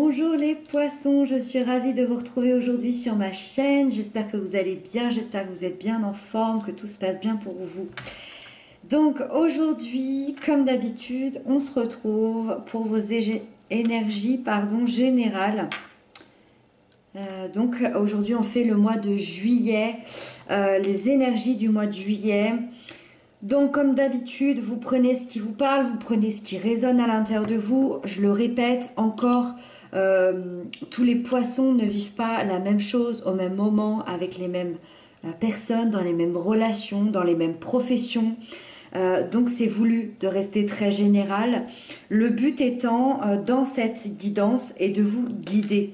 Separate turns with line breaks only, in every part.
Bonjour les poissons, je suis ravie de vous retrouver aujourd'hui sur ma chaîne. J'espère que vous allez bien, j'espère que vous êtes bien en forme, que tout se passe bien pour vous. Donc aujourd'hui, comme d'habitude, on se retrouve pour vos énergies générales. Donc aujourd'hui on fait le mois de juillet, les énergies du mois de juillet. Donc comme d'habitude, vous prenez ce qui vous parle, vous prenez ce qui résonne à l'intérieur de vous. Je le répète encore, tous les poissons ne vivent pas la même chose au même moment, avec les mêmes personnes, dans les mêmes relations, dans les mêmes professions. Donc c'est voulu de rester très général. Le but étant, dans cette guidance, est de vous guider.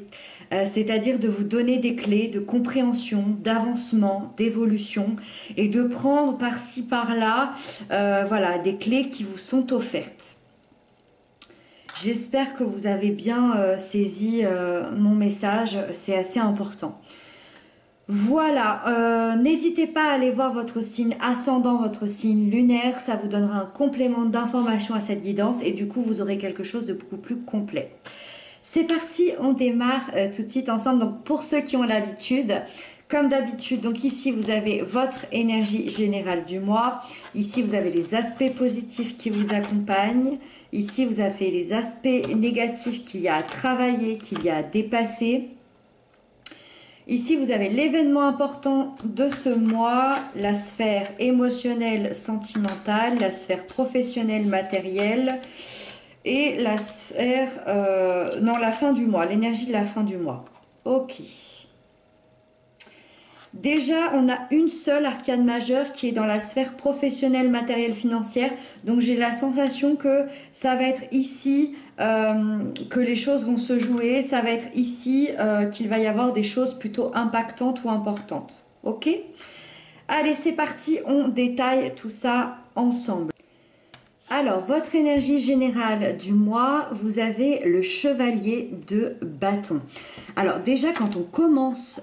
C'est-à-dire de vous donner des clés de compréhension, d'avancement, d'évolution et de prendre par-ci par-là voilà, des clés qui vous sont offertes. J'espère que vous avez bien saisi mon message, c'est assez important. Voilà, n'hésitez pas à aller voir votre signe ascendant, votre signe lunaire, ça vous donnera un complément d'information à cette guidance et du coup vous aurez quelque chose de beaucoup plus complet. C'est parti, on démarre tout de suite ensemble. Donc pour ceux qui ont l'habitude, comme d'habitude, donc ici vous avez votre énergie générale du mois. Ici vous avez les aspects positifs qui vous accompagnent. Ici vous avez les aspects négatifs qu'il y a à travailler, qu'il y a à dépasser. Ici vous avez l'événement important de ce mois, la sphère émotionnelle, sentimentale, la sphère professionnelle, matérielle. Et la sphère, non, la fin du mois, l'énergie de la fin du mois. Ok. Déjà, on a une seule arcane majeure qui est dans la sphère professionnelle, matérielle, financière. Donc, j'ai la sensation que ça va être ici que les choses vont se jouer. Ça va être ici qu'il va y avoir des choses plutôt impactantes ou importantes. Ok? Allez, c'est parti. On détaille tout ça ensemble. Alors, votre énergie générale du mois, vous avez le chevalier de bâton. Alors déjà, quand on commence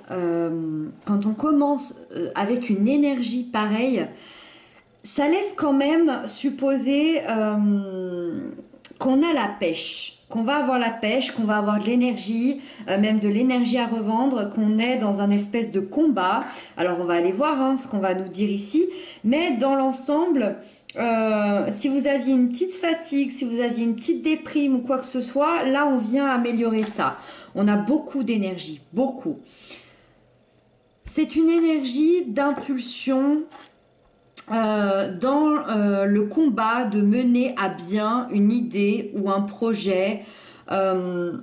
avec une énergie pareille, ça laisse quand même supposer qu'on a la pêche, qu'on va avoir la pêche, qu'on va avoir de l'énergie, même de l'énergie à revendre, qu'on est dans un espèce de combat. Alors on va aller voir ce qu'on va nous dire ici, mais dans l'ensemble, si vous aviez une petite fatigue, si vous aviez une petite déprime ou quoi que ce soit, là on vient améliorer ça. On a beaucoup d'énergie, beaucoup. C'est une énergie d'impulsion dans le combat de mener à bien une idée ou un projet. On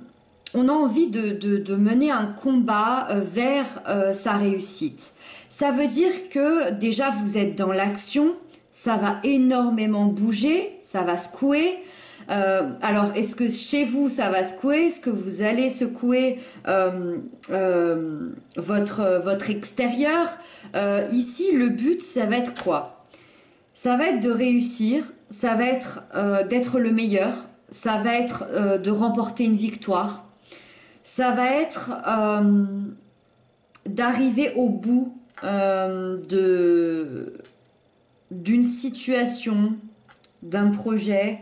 a envie de mener un combat vers sa réussite. Ça veut dire que déjà vous êtes dans l'action, ça va énormément bouger, ça va secouer. Alors, est-ce que chez vous ça va secouer? Est-ce que vous allez secouer votre extérieur? Ici, le but, ça va être quoi? Ça va être de réussir, ça va être d'être le meilleur, ça va être de remporter une victoire, ça va être d'arriver au bout d'une situation, d'un projet.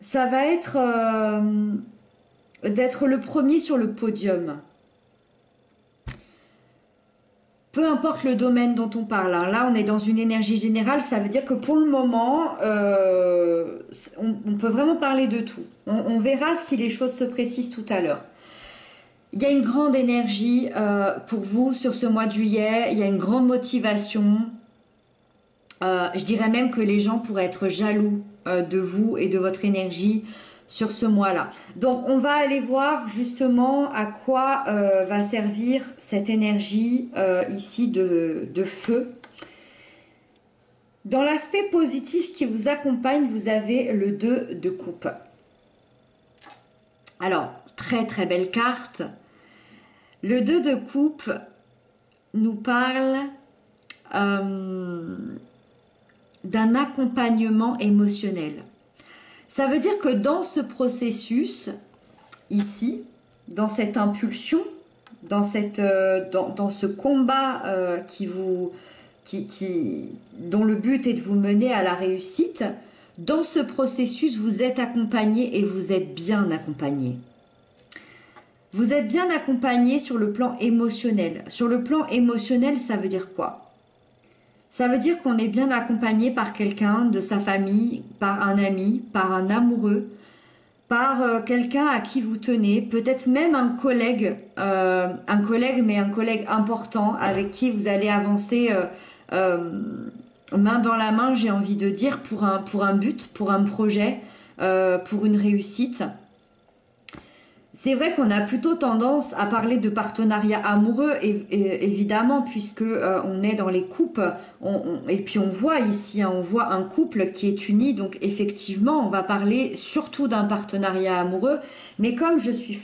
Ça va être d'être le premier sur le podium. Peu importe le domaine dont on parle. Alors là, on est dans une énergie générale. Ça veut dire que pour le moment, on peut vraiment parler de tout. On verra si les choses se précisent tout à l'heure. Il y a une grande énergie pour vous sur ce mois de juillet. Il y a une grande motivation. Je dirais même que les gens pourraient être jaloux de vous et de votre énergie sur ce mois-là. Donc, on va aller voir justement à quoi va servir cette énergie ici de feu. Dans l'aspect positif qui vous accompagne, vous avez le 2 de coupe. Alors, très très belle carte. Le 2 de coupe nous parle d'un accompagnement émotionnel. Ça veut dire que dans ce processus, ici, dans cette impulsion, dans ce combat dont le but est de vous mener à la réussite, dans ce processus, vous êtes accompagné et vous êtes bien accompagné. Vous êtes bien accompagné sur le plan émotionnel. Sur le plan émotionnel, ça veut dire quoi? Ça veut dire qu'on est bien accompagné par quelqu'un de sa famille, par un ami, par un amoureux, par quelqu'un à qui vous tenez, peut-être même un collègue, mais un collègue important avec qui vous allez avancer main dans la main, j'ai envie de dire, pour un but, pour un projet, pour une réussite. C'est vrai qu'on a plutôt tendance à parler de partenariat amoureux, évidemment, puisque on est dans les couples, et puis on voit ici, hein, on voit un couple qui est uni, donc effectivement, on va parler surtout d'un partenariat amoureux, mais comme je suis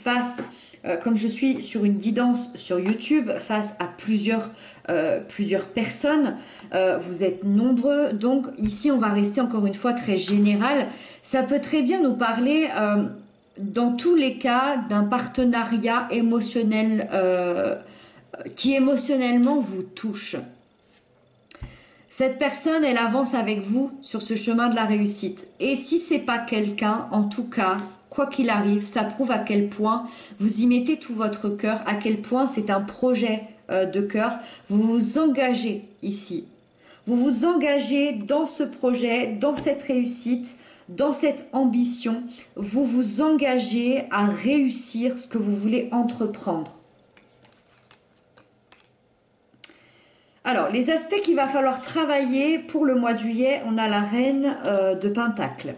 sur une guidance sur YouTube face à plusieurs personnes, vous êtes nombreux, donc ici on va rester encore une fois très général. Ça peut très bien nous parler dans tous les cas d'un partenariat émotionnel qui émotionnellement vous touche. Cette personne, elle avance avec vous sur ce chemin de la réussite. Et si c'est pas quelqu'un, en tout cas, quoi qu'il arrive, ça prouve à quel point vous y mettez tout votre cœur, à quel point c'est un projet de cœur. Vous vous engagez ici. Vous vous engagez dans ce projet, dans cette réussite, dans cette ambition. Vous vous engagez à réussir ce que vous voulez entreprendre. Alors, les aspects qu'il va falloir travailler pour le mois de juillet, on a la reine de Pentacle.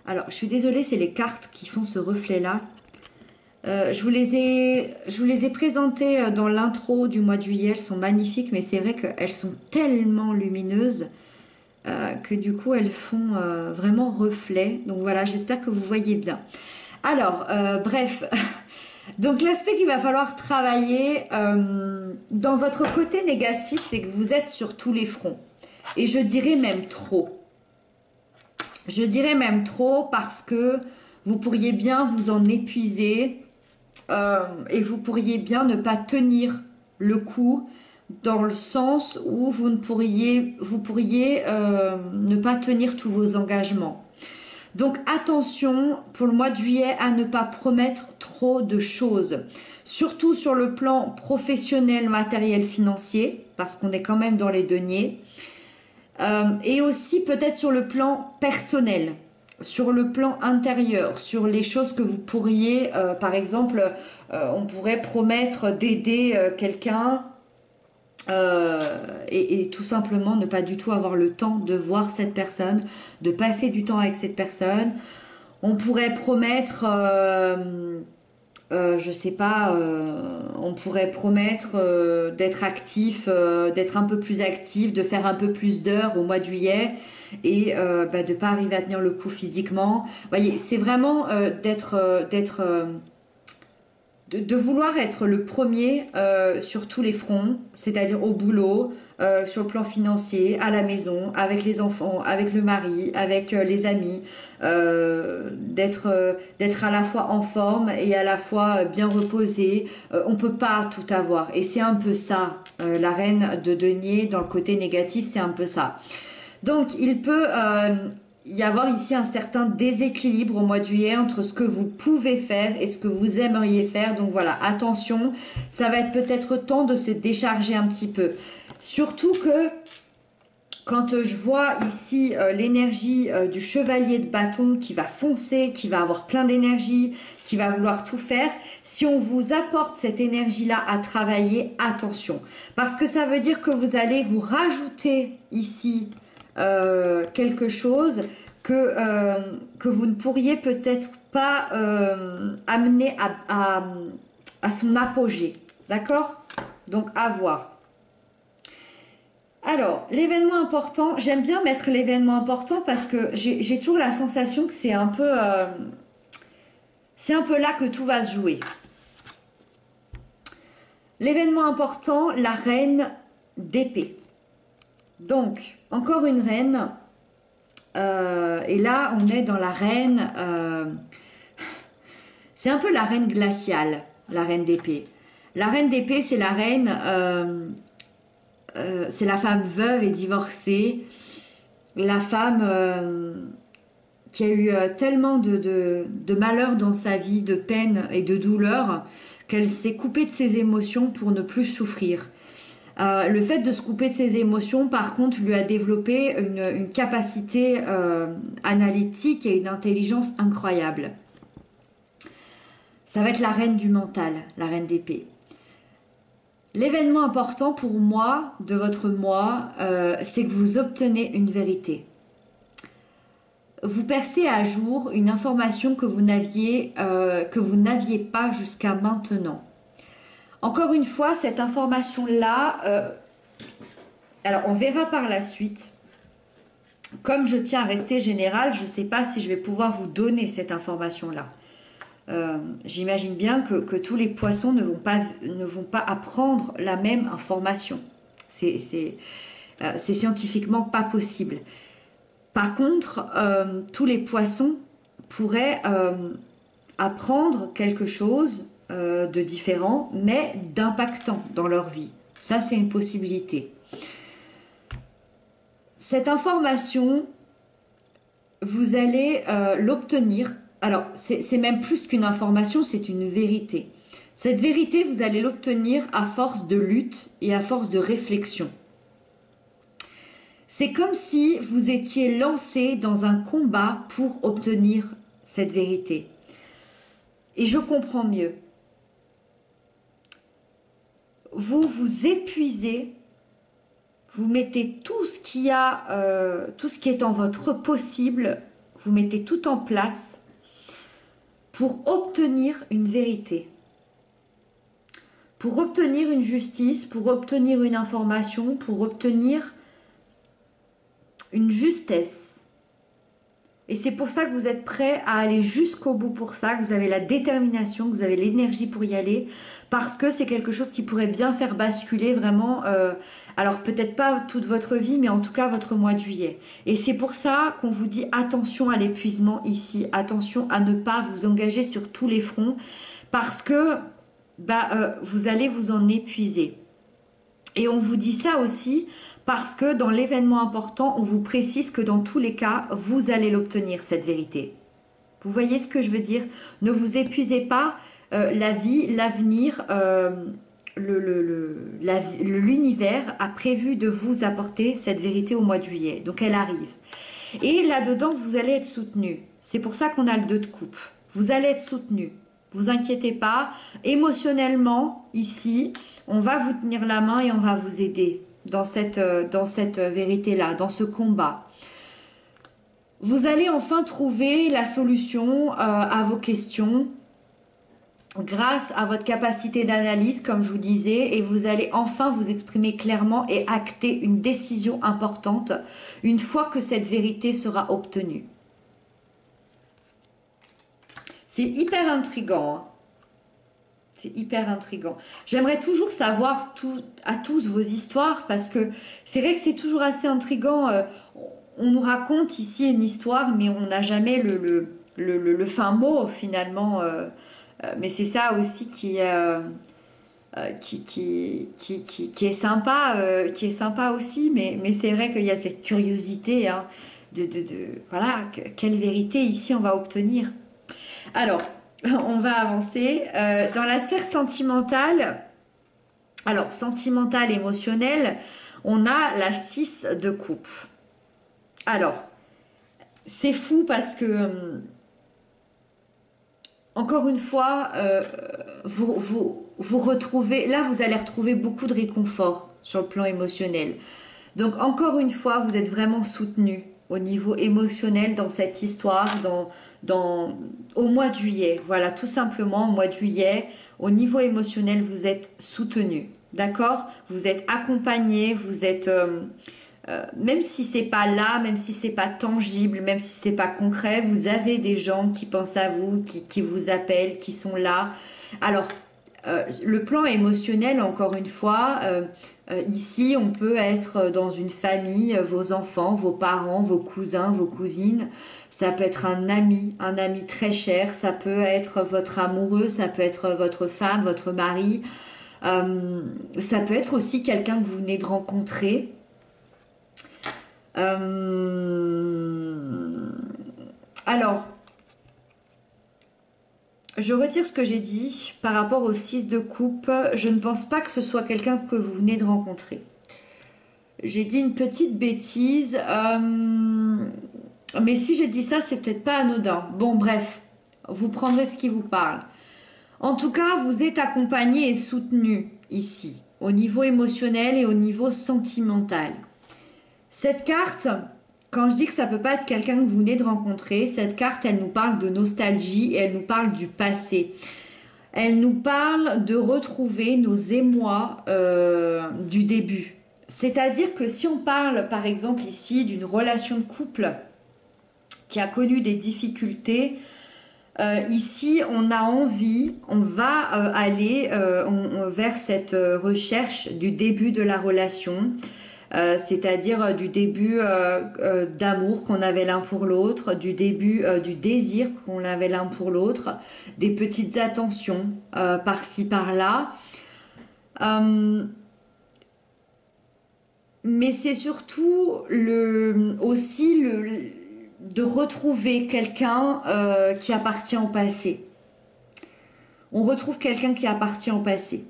Alors, je suis désolée, c'est les cartes qui font ce reflet-là. Je vous les ai présentées dans l'intro du mois de juillet. Elles sont magnifiques, mais c'est vrai qu'elles sont tellement lumineuses que du coup, elles font vraiment reflet. Donc voilà, j'espère que vous voyez bien. Alors, bref... Donc l'aspect qu'il va falloir travailler dans votre côté négatif, c'est que vous êtes sur tous les fronts. Et je dirais même trop. Je dirais même trop parce que vous pourriez bien vous en épuiser et vous pourriez bien ne pas tenir le coup dans le sens où vous pourriez ne pas tenir tous vos engagements. Donc attention pour le mois de juillet à ne pas promettre trop de choses, surtout sur le plan professionnel, matériel, financier, parce qu'on est quand même dans les deniers, et aussi peut-être sur le plan personnel, sur le plan intérieur, sur les choses que vous pourriez, par exemple, on pourrait promettre d'aider quelqu'un, et tout simplement ne pas du tout avoir le temps de voir cette personne, de passer du temps avec cette personne. On pourrait promettre, je sais pas, on pourrait promettre d'être actif, d'être un peu plus actif, de faire un peu plus d'heures au mois de juillet et de pas arriver à tenir le coup physiquement. Vous voyez, c'est vraiment de vouloir être le premier sur tous les fronts, c'est-à-dire au boulot, sur le plan financier, à la maison, avec les enfants, avec le mari, avec les amis, d'être à la fois en forme et à la fois bien reposé. On peut pas tout avoir et c'est un peu ça, la reine de denier dans le côté négatif, c'est un peu ça. Donc il peut y avoir ici un certain déséquilibre au mois de juillet entre ce que vous pouvez faire et ce que vous aimeriez faire. Donc voilà, attention, ça va être peut-être temps de se décharger un petit peu. Surtout que quand je vois ici l'énergie du chevalier de bâton qui va foncer, qui va avoir plein d'énergie, qui va vouloir tout faire, si on vous apporte cette énergie-là à travailler, attention. Parce que ça veut dire que vous allez vous rajouter ici quelque chose que vous ne pourriez peut-être pas amener à son apogée. D'accord? Donc à voir. Alors, l'événement important, j'aime bien mettre l'événement important parce que j'ai toujours la sensation que c'est un peu là que tout va se jouer. L'événement important, la reine d'épée. Donc, encore une reine. Et là, on est dans la reine. C'est un peu la reine glaciale, la reine d'épée. La reine d'épée, c'est la reine. C'est la femme veuve et divorcée. La femme qui a eu tellement de malheur dans sa vie, de peine et de douleur, qu'elle s'est coupée de ses émotions pour ne plus souffrir. Le fait de se couper de ses émotions, par contre, lui a développé une capacité analytique et une intelligence incroyable. Ça va être la reine du mental, la reine d'épée. L'événement important pour moi, de votre moi, c'est que vous obtenez une vérité. Vous percez à jour une information que vous n'aviez pas jusqu'à maintenant. Encore une fois, cette information-là, alors on verra par la suite. Comme je tiens à rester général, je ne sais pas si je vais pouvoir vous donner cette information-là. J'imagine bien que tous les poissons ne vont pas apprendre la même information. C'est scientifiquement pas possible. Par contre, tous les poissons pourraient apprendre quelque chose de différent, mais d'impactant dans leur vie. Ça, c'est une possibilité. Cette information, vous allez l'obtenir. Alors, c'est même plus qu'une information, c'est une vérité. Cette vérité, vous allez l'obtenir à force de lutte et à force de réflexion. C'est comme si vous étiez lancé dans un combat pour obtenir cette vérité. Et je comprends mieux. Vous vous épuisez, vous mettez tout ce qui est en votre possible, vous mettez tout en place pour obtenir une vérité, pour obtenir une justice, pour obtenir une information, pour obtenir une justesse. Et c'est pour ça que vous êtes prêt à aller jusqu'au bout pour ça, que vous avez la détermination, que vous avez l'énergie pour y aller, parce que c'est quelque chose qui pourrait bien faire basculer vraiment, alors peut-être pas toute votre vie, mais en tout cas votre mois de juillet. Et c'est pour ça qu'on vous dit attention à l'épuisement ici, attention à ne pas vous engager sur tous les fronts, parce que vous allez vous en épuiser. Et on vous dit ça aussi parce que dans l'événement important, on vous précise que dans tous les cas, vous allez l'obtenir, cette vérité. Vous voyez ce que je veux dire? Ne vous épuisez pas, la vie, l'avenir, l'univers a prévu de vous apporter cette vérité au mois de juillet. Donc elle arrive. Et là-dedans, vous allez être soutenu. C'est pour ça qu'on a le 2 de coupe. Vous allez être soutenu. Vous inquiétez pas. Émotionnellement, ici, on va vous tenir la main et on va vous aider dans cette vérité-là, dans ce combat. Vous allez enfin trouver la solution à vos questions grâce à votre capacité d'analyse, comme je vous disais, et vous allez enfin vous exprimer clairement et acter une décision importante une fois que cette vérité sera obtenue. C'est hyper intriguant, hein. C'est hyper intriguant. J'aimerais toujours savoir à tous vos histoires parce que c'est vrai que c'est toujours assez intriguant. On nous raconte ici une histoire, mais on n'a jamais le fin mot finalement. Mais c'est ça aussi qui est sympa aussi. Mais c'est vrai qu'il y a cette curiosité hein, voilà, quelle vérité ici on va obtenir. Alors, on va avancer. Dans la sphère sentimentale, alors sentimentale, émotionnelle, on a la 6 de coupe. Alors, c'est fou parce que, encore une fois, vous retrouvez, là vous allez retrouver beaucoup de réconfort sur le plan émotionnel. Donc encore une fois, vous êtes vraiment soutenu au niveau émotionnel dans cette histoire, au mois de juillet. Voilà, tout simplement, au mois de juillet, au niveau émotionnel, vous êtes soutenu. D'accord? Vous êtes accompagné, vous êtes... même si c'est pas là, même si c'est pas tangible, même si c'est pas concret, vous avez des gens qui pensent à vous, qui vous appellent, qui sont là. Alors, le plan émotionnel, encore une fois, ici, on peut être dans une famille, vos enfants, vos parents, vos cousins, vos cousines. Ça peut être un ami très cher. Ça peut être votre amoureux, ça peut être votre femme, votre mari. Ça peut être aussi quelqu'un que vous venez de rencontrer. Alors, je retire ce que j'ai dit par rapport au 6 de coupe. Je ne pense pas que ce soit quelqu'un que vous venez de rencontrer. J'ai dit une petite bêtise. Mais si j'ai dit ça, c'est peut-être pas anodin. Bon, bref, vous prendrez ce qui vous parle. En tout cas, vous êtes accompagné et soutenu ici, au niveau émotionnel et au niveau sentimental. Cette carte, quand je dis que ça peut pas être quelqu'un que vous venez de rencontrer, cette carte, elle nous parle de nostalgie et elle nous parle du passé. Elle nous parle de retrouver nos émois du début. C'est-à-dire que si on parle, par exemple, ici d'une relation de couple qui a connu des difficultés, ici, on a envie, on va aller vers cette recherche du début de la relation, c'est-à-dire du début d'amour qu'on avait l'un pour l'autre, du début du désir qu'on avait l'un pour l'autre, des petites attentions par-ci par-là. Mais c'est surtout aussi de retrouver quelqu'un qui appartient au passé. On retrouve quelqu'un qui appartient au passé.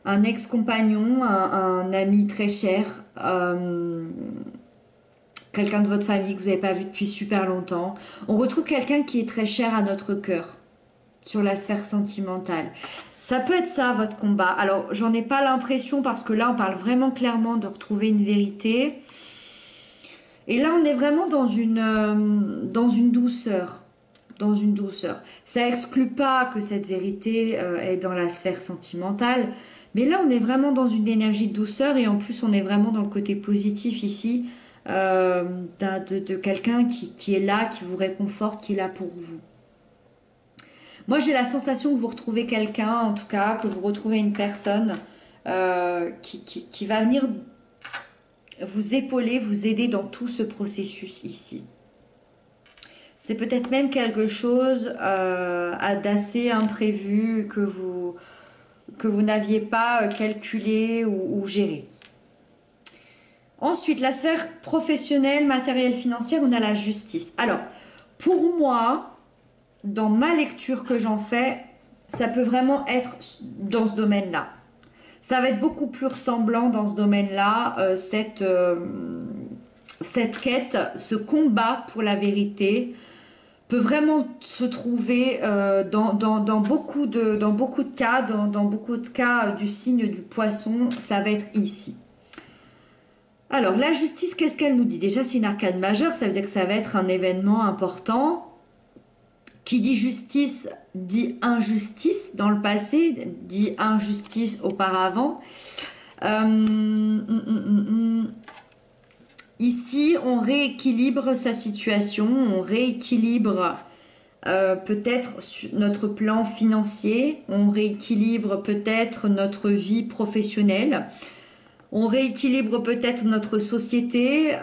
Un ex-compagnon, un ami très cher, quelqu'un de votre famille que vous n'avez pas vu depuis super longtemps. On retrouve quelqu'un qui est très cher à notre cœur, sur la sphère sentimentale. Ça peut être ça, votre combat. Alors, j'en ai pas l'impression parce que là, on parle vraiment clairement de retrouver une vérité. Et là, on est vraiment dans une douceur. Dans une douceur. Ça exclut pas que cette vérité est dans la sphère sentimentale. Mais là, on est vraiment dans une énergie de douceur. Et en plus, on est vraiment dans le côté positif ici. De quelqu'un qui est là, qui vous réconforte, qui est là pour vous. Moi, j'ai la sensation que vous retrouvez quelqu'un, en tout cas, que vous retrouvez une personne qui va venir vous épauler, vous aider dans tout ce processus ici. C'est peut-être même quelque chose d'assez imprévu que vous n'aviez pas calculé ou géré. Ensuite, la sphère professionnelle, matérielle, financière, on a la justice. Alors, pour moi, dans ma lecture que j'en fais, ça peut vraiment être dans ce domaine-là. Ça va être beaucoup plus ressemblant dans ce domaine-là, cette quête, ce combat pour la vérité peut vraiment se trouver dans beaucoup de cas du signe du poisson, ça va être ici. Alors, la justice, qu'est-ce qu'elle nous dit? Déjà, c'est une arcane majeure, ça veut dire que ça va être un événement important. Qui dit justice dit injustice dans le passé, dit injustice auparavant. Ici, on rééquilibre sa situation, on rééquilibre peut-être notre plan financier, on rééquilibre peut-être notre vie professionnelle. On rééquilibre peut-être notre société.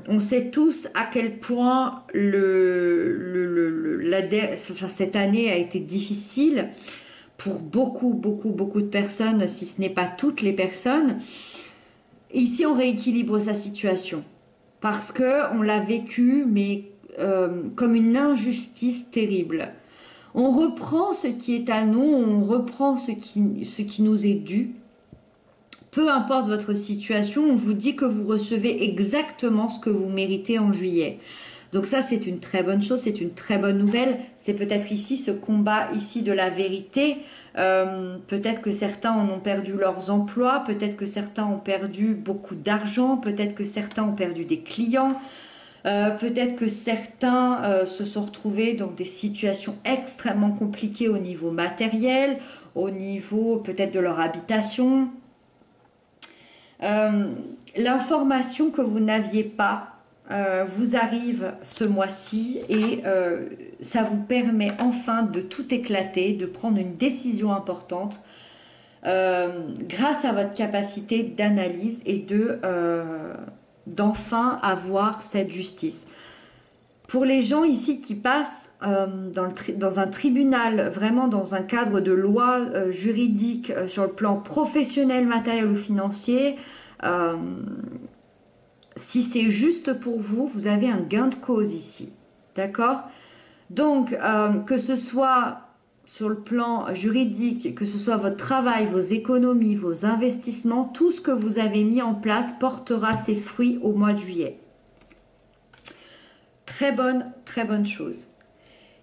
On sait tous à quel point cette année a été difficile pour beaucoup de personnes, si ce n'est pas toutes les personnes. Ici, on rééquilibre sa situation parce que on l'a vécu, mais comme une injustice terrible. On reprend ce qui est à nous, on reprend ce qui nous est dû. Peu importe votre situation, on vous dit que vous recevez exactement ce que vous méritez en juillet. Donc ça, c'est une très bonne chose, c'est une très bonne nouvelle. C'est peut-être ici ce combat ici de la vérité. Peut-être que certains en ont perdu leurs emplois, peut-être que certains ont perdu beaucoup d'argent, peut-être que certains ont perdu des clients, peut-être que certains se sont retrouvés dans des situations extrêmement compliquées au niveau matériel, au niveau peut-être de leur habitation. L'information que vous n'aviez pas vous arrive ce mois-ci et ça vous permet enfin de tout éclater, de prendre une décision importante grâce à votre capacité d'analyse et d'enfin avoir cette justice. Pour les gens ici qui passent dans un tribunal, vraiment dans un cadre de loi juridique sur le plan professionnel, matériel ou financier, si c'est juste pour vous, vous avez un gain de cause ici. D'accord? Donc, que ce soit sur le plan juridique, que ce soit votre travail, vos économies, vos investissements, tout ce que vous avez mis en place portera ses fruits au mois de juillet. Très bonne chose.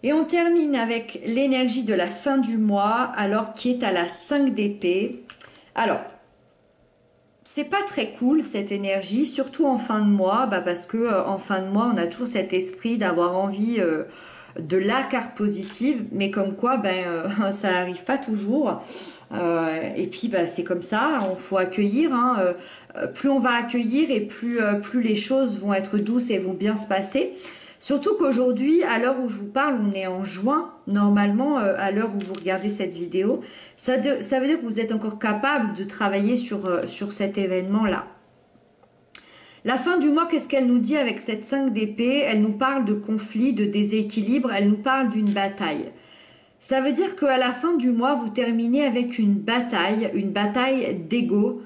Et on termine avec l'énergie de la fin du mois, alors qui est à la 5 d'épée. Alors, c'est pas très cool cette énergie, surtout en fin de mois, parce que en fin de mois, on a toujours cet esprit d'avoir envie de la carte positive, mais comme quoi, ça n'arrive pas toujours. Et puis, c'est comme ça, il faut accueillir. Hein, plus on va accueillir et plus les choses vont être douces et vont bien se passer. Surtout qu'aujourd'hui, à l'heure où je vous parle, on est en juin. Normalement, à l'heure où vous regardez cette vidéo, ça veut dire que vous êtes encore capable de travailler sur cet événement-là. La fin du mois, qu'est-ce qu'elle nous dit avec cette 5 d'épée? Elle nous parle de conflit, de déséquilibre, elle nous parle d'une bataille. Ça veut dire qu'à la fin du mois, vous terminez avec une bataille d'ego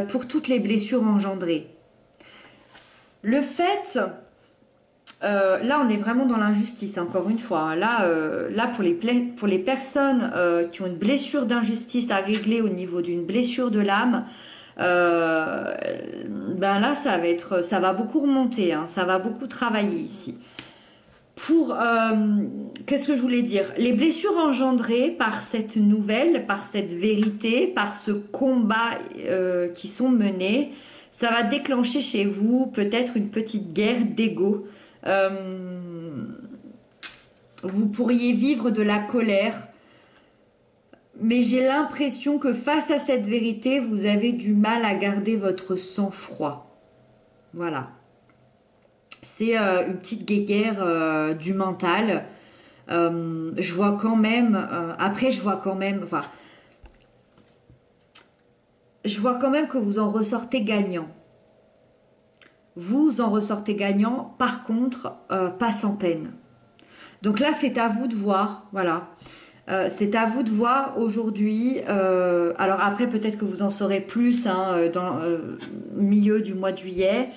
pour toutes les blessures engendrées. Le fait... là, on est vraiment dans l'injustice, encore une fois. Hein. Là pour les personnes qui ont une blessure d'injustice à régler au niveau d'une blessure de l'âme, là, ça va beaucoup remonter, hein. Ça va beaucoup travailler ici. Qu'est-ce que je voulais dire? Les blessures engendrées par cette nouvelle, par cette vérité, par ce combat qui sont menés, ça va déclencher chez vous peut-être une petite guerre d'ego. Vous pourriez vivre de la colère, mais j'ai l'impression que face à cette vérité, vous avez du mal à garder votre sang-froid. Voilà. C'est une petite guéguerre du mental. Je vois quand même, je vois quand même que vous en ressortez gagnant. Vous en ressortez gagnant, par contre, pas sans peine. Donc là, c'est à vous de voir, voilà. C'est à vous de voir aujourd'hui. Alors après, peut-être que vous en saurez plus dans le milieu du mois de juillet.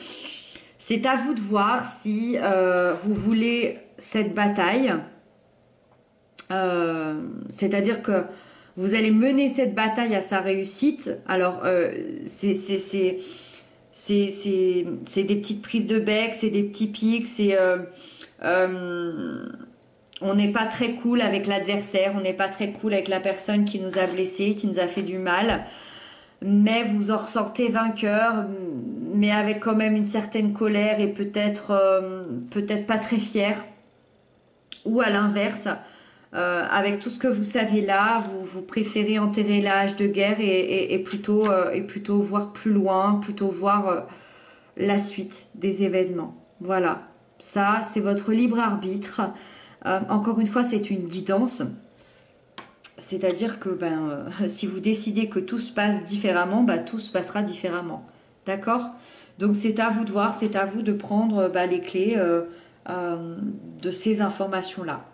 C'est à vous de voir si vous voulez cette bataille. C'est-à-dire que vous allez mener cette bataille à sa réussite. Alors, c'est des petites prises de bec, c'est des petits pics, on n'est pas très cool avec l'adversaire, on n'est pas très cool avec la personne qui nous a blessés, qui nous a fait du mal, mais vous en ressortez vainqueur, mais avec quand même une certaine colère et peut-être pas très fier, ou à l'inverse, avec tout ce que vous savez là, vous préférez enterrer la hache de guerre et plutôt voir plus loin, plutôt voir la suite des événements. Voilà, ça c'est votre libre arbitre. Encore une fois, c'est une guidance. C'est-à-dire que si vous décidez que tout se passe différemment, tout se passera différemment. D'accord? Donc c'est à vous de voir, c'est à vous de prendre les clés de ces informations-là.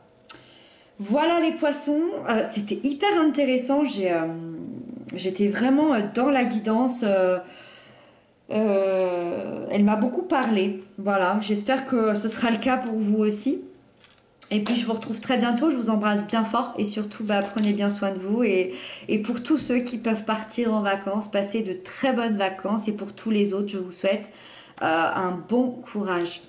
Voilà les poissons, c'était hyper intéressant, j'étais vraiment dans la guidance, elle m'a beaucoup parlé, voilà, j'espère que ce sera le cas pour vous aussi. Et puis je vous retrouve très bientôt, je vous embrasse bien fort et surtout prenez bien soin de vous et pour tous ceux qui peuvent partir en vacances, passez de très bonnes vacances et pour tous les autres je vous souhaite un bon courage.